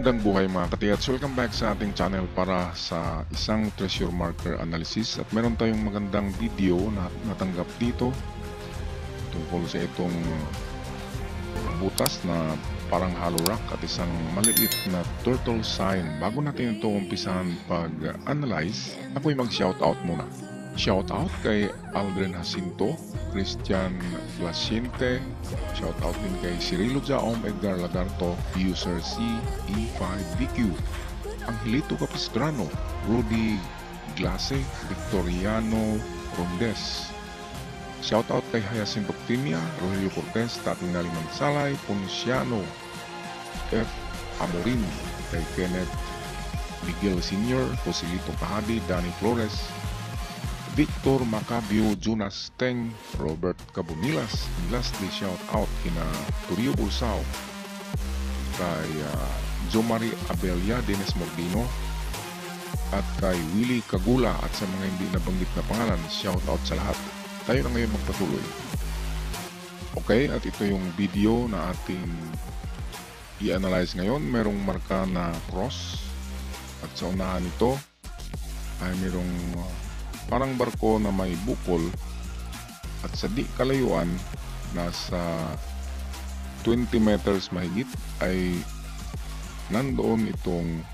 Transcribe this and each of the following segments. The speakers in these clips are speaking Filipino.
Magandang buhay mga katiyats. Welcome back sa ating channel para sa isang treasure marker analysis. At meron tayong magandang video na natanggap dito tungkol sa itong butas na parang hollow rock at isang maliit na turtle sign. Bago natin ito umpisahan pag-analyze, ako'y mag-shoutout muna. Shoutout kay Aldrin Jacinto, Christian Flasiente, shoutout din kay Cirilo Jaom, Edgar Lagarto, user CE5DQ, Angelito Capistrano, Rudy Glase, Victoriano Rondes. Shoutout kay Hyacinth Optimia, Rogelio Cortez, Tating Naliman Salay, Ponciano, F. Amorin, kay Kenneth Miguel Sr., Joselito Kahadi, Danny Flores, Victor Macabio, Jonas Teng, Robert Cabunilas, lastly shout out kina Turio Bulsao, kay Jomari Abelia, Dennis Mordino, at kay Willie Kagula, at sa mga hindi nabanggit na pangalan, shout out sa lahat. Tayo na ngayon magpatuloy. Okay, at ito yung video na ating i-analyze ngayon. Merong marka na cross, at sa unahan nito ay merong parang barko na may bukol, at sa di kalayuan, nasa 20 meters mahigit, ay nandoon itong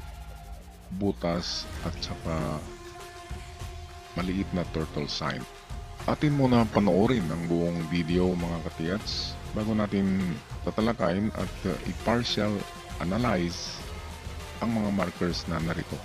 butas at saka maliit na turtle sign. Atin muna panoorin ang buong video mga katiyats bago natin tatalakayin at i-partial analyze ang mga markers na narito.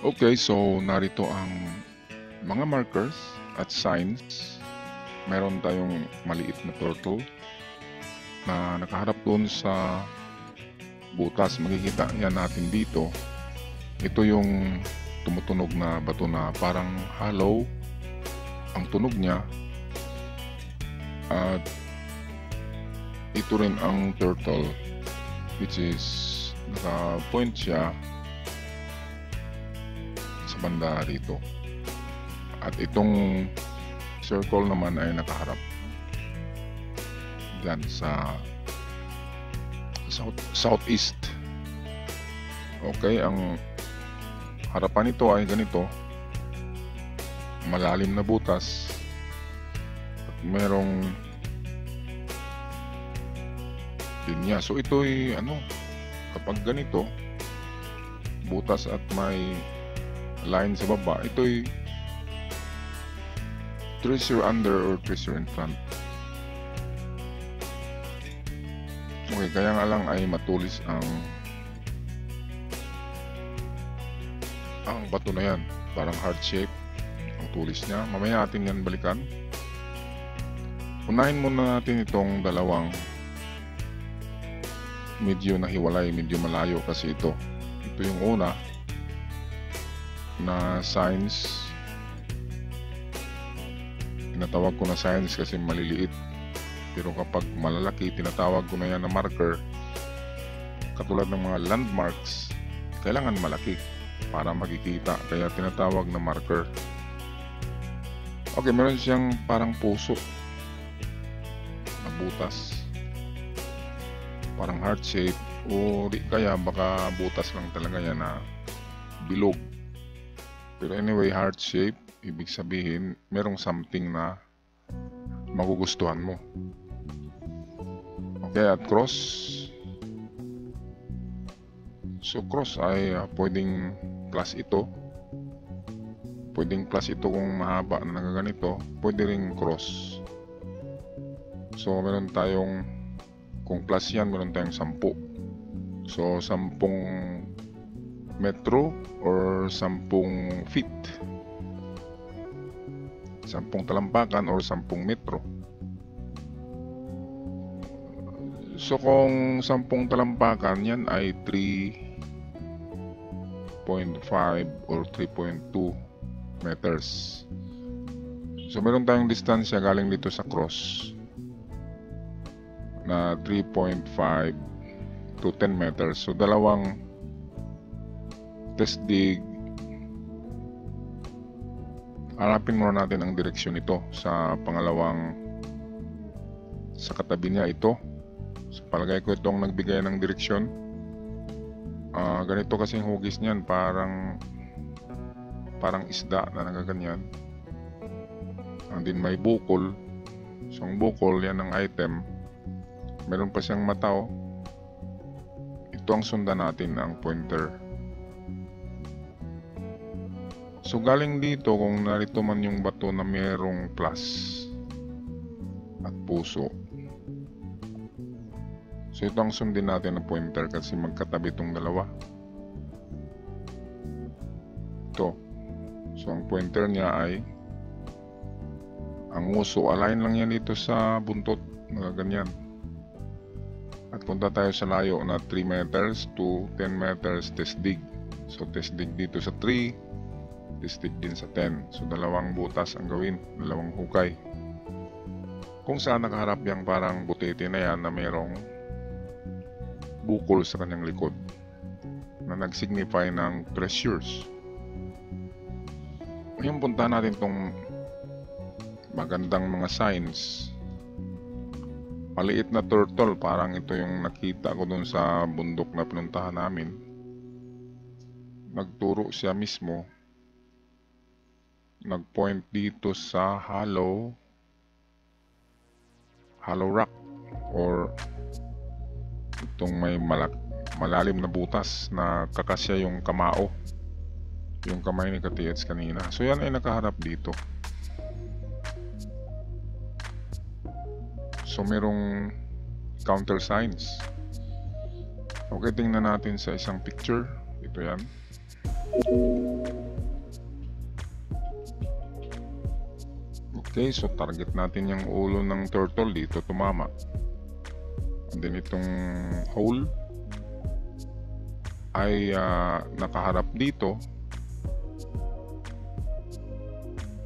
Okay, so narito ang mga markers at signs. Meron tayong maliit na turtle na nakaharap doon sa butas. Makikita yan natin dito. Ito yung tumutunog na bato na parang hollow ang tunog niya, at ito rin ang turtle, which is naka-point siya sa banda rito, at itong circle naman ay nakaharap dyan sa southeast. Okay, ang harapan nito ay ganito, malalim na butas at merong linya. So ito ay kapag ganito butas at may line sa baba, ito ay treasure under or treasure in front. Okay, kaya nga lang ay matulis ang bato na yan, parang heart shape ang tulis niya. Mamaya natin yan balikan. Unahin muna natin itong dalawang medyo nahiwalay, medyo malayo, kasi ito yung una na signs. Tinatawag ko na signs kasi maliliit, pero kapag malalaki tinatawag ko na yan na marker. Katulad ng mga landmarks, kailangan malaki para makikita, kaya tinatawag na marker. Okay, meron siyang parang puso na butas, parang heart shape, o di kaya baka butas lang talaga yan na bilog. Pero anyway, heart shape, ibig sabihin merong something na magugustuhan mo. Okay, at cross. So cross ay pwedeng plus ito. Pwedeng plus ito kung mahaba na ganito. Pwede ring cross. So meron tayong, kung plus yan, meron tayong 10. So 10 metro or 10 feet. 10 talampakan or 10 metro. So kung 10 talampakan, yan ay 3.5 or 3.2 meters. So meron tayong distansya galing dito sa cross na 3.5 to 10 meters. So dalawang test dig. Hanapin muna natin ang direksyon nito sa pangalawang, sa katabi niya ito. So palagay ko itong nagbigay ng direksyon. Ganito kasing hugis niyan, parang isda na nagaganyan. And then may bukol. So ang bukol, yan ang item. Meron pa siyang mata. Ito ang sundan natin, ang pointer. So galing dito, kung narito man yung bato na mayroong plus at puso, so ito ang sundin natin na pointer kasi magkatabi itong dalawa. Ito. So ang pointer niya ay ang uso. Align lang yan dito sa buntot, ganyan. At punta tayo sa layo na 3 meters to 10 meters test dig. So test dig dito sa 3, test dig din sa 10. So dalawang butas ang gawin, dalawang hukay. Kung saan nakaharap yung parang butete na yan na mayroong bukol sa kanyang likod na nagsignify ng treasures. Ngayon punta natin tong magandang mga signs. Maliit na turtle, parang ito yung nakita ko dun sa bundok na pinuntahan namin. Nagturo siya mismo, nagpoint dito sa hollow rock, or itong may malalim na butas na kakasya yung kamao, yung kamay ni Katiets kanina. So yan ay nakaharap dito. So merong counter signs. Okay, tingnan natin sa isang picture. Ito yan. Okay, so target natin yung ulo ng turtle dito, tumama. And then itong hole ay nakaharap dito,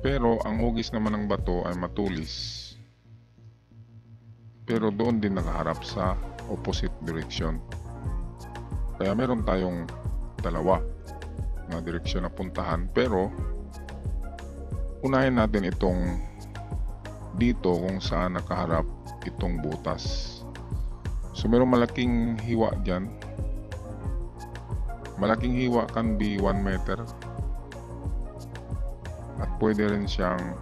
Pero ang hugis naman ng bato ay matulis. Pero doon din nakaharap sa opposite direction. Kaya meron tayong dalawa na direksyon na puntahan. Pero unahin natin itong dito kung saan nakaharap itong butas. So merong malaking hiwa dyan. Malaking hiwa can be 1 meter. At pwede rin siyang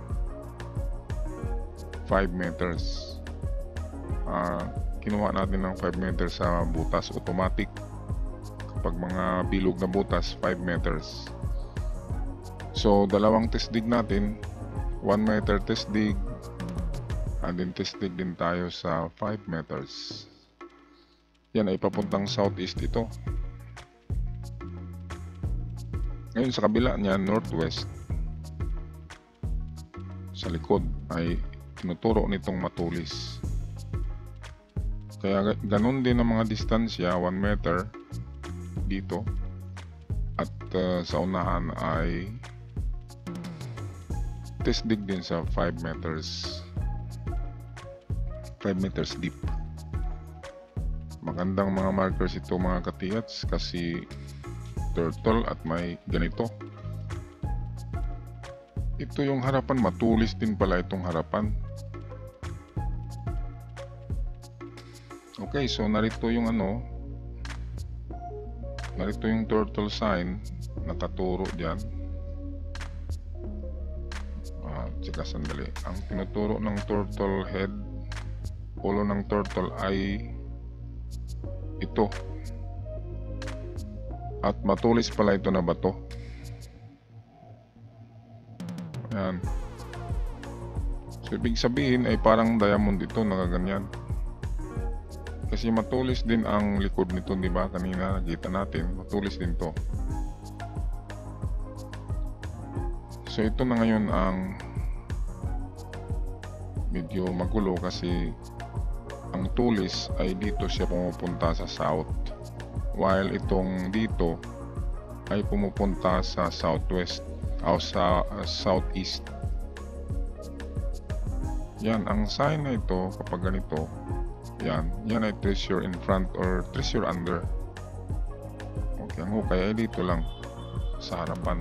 5 meters. Kinuha natin ng 5 meters sa butas automatic. Kapag mga bilog na butas, 5 meters. So dalawang test dig natin, 1 meter test dig, and then test dig din tayo sa 5 meters. Yan ay papuntang southeast ito. Ngayon sa kabila niya, northwest, sa likod ay tinuturo nitong matulis. Kaya ganun din ang mga distansya, 1 meter dito, at sa unahan ay test dig din sa 5 meters deep. Magandang mga markers ito mga katiyats kasi turtle at may ganito. Ito yung harapan, matulis din pala itong harapan. Okay, so narito yung narito yung turtle sign, nakaturo dyan. Tsaka sandali, ang tinuturo ng turtle head, ulo ng turtle ay ito. At matulis pala ito na bato. Ayan. So ibig sabihin ay parang diamond ito, nakaganyan. Kasi matulis din ang likod nito, di ba? Kanina nakita natin, matulis din to. So ito na ngayon ang medyo magulo kasi ang tulis ay dito siya pumupunta sa south, while itong dito ay pumupunta sa southwest o sa southeast. Yan ang sign na ito. Kapag ganito, yan ay treasure in front or treasure under. Okay, ang hukay ay dito lang sa harapan.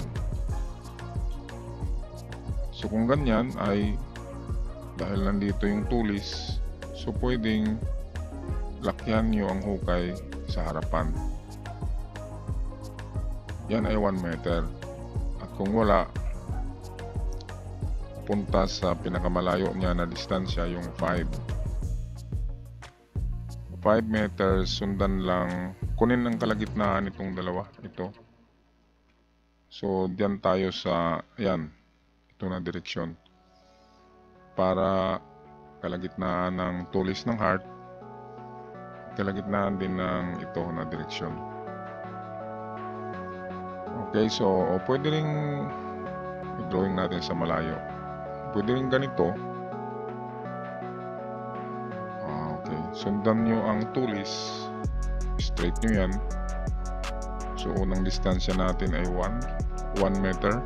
So kung ganyan ay dahil nandito yung tulis, so pwedeng lakyan nyo ang hukay sa harapan. Yan ay 1 meter. At kung wala, punta sa pinakamalayo niya na distansya, yung 5 meters, sundan lang, kunin ng kalagitnaan itong dalawa, ito. So diyan tayo sa, yan, ito na direksyon, para kalagitnaan ng tulis ng heart, kalagitnaan din ng ito na direksyon. Okay, so pwede rin i-drawing natin sa malayo. Pwede rin ganito. Okay, sundan nyo ang tulis, straight nyo yan. So unang distansya natin ay 1 meter,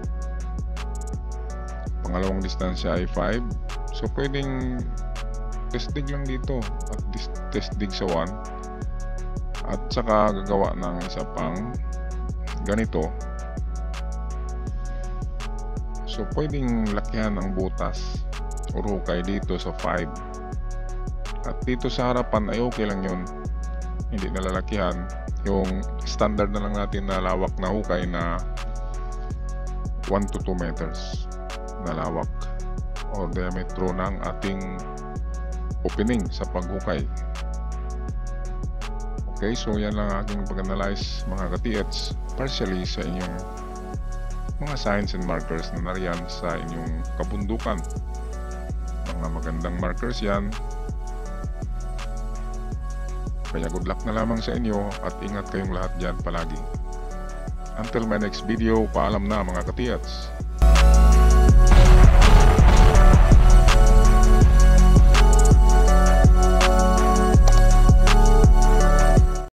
pangalawang distansya ay 5. So pwedeng test dig lang dito at test dig sa 1 at saka gagawa ng isa pang ganito. So pwedeng lakihan ang butas o hukay dito sa 5, at dito sa harapan ay okay lang yun, hindi nalalakihan. Yung standard na lang natin na lawak na hukay na 1 to 2 meters na lawak o diametro ng ating opening sa paghukay. Okay, so yan lang aking pag-analyze mga ka-TH partially sa inyong mga signs and markers na nariyan sa inyong kabundukan. Mga magandang markers yan. Kaya good luck na lamang sa inyo at ingat kayong lahat dyan palagi. Until my next video, paalam na mga ka-TH.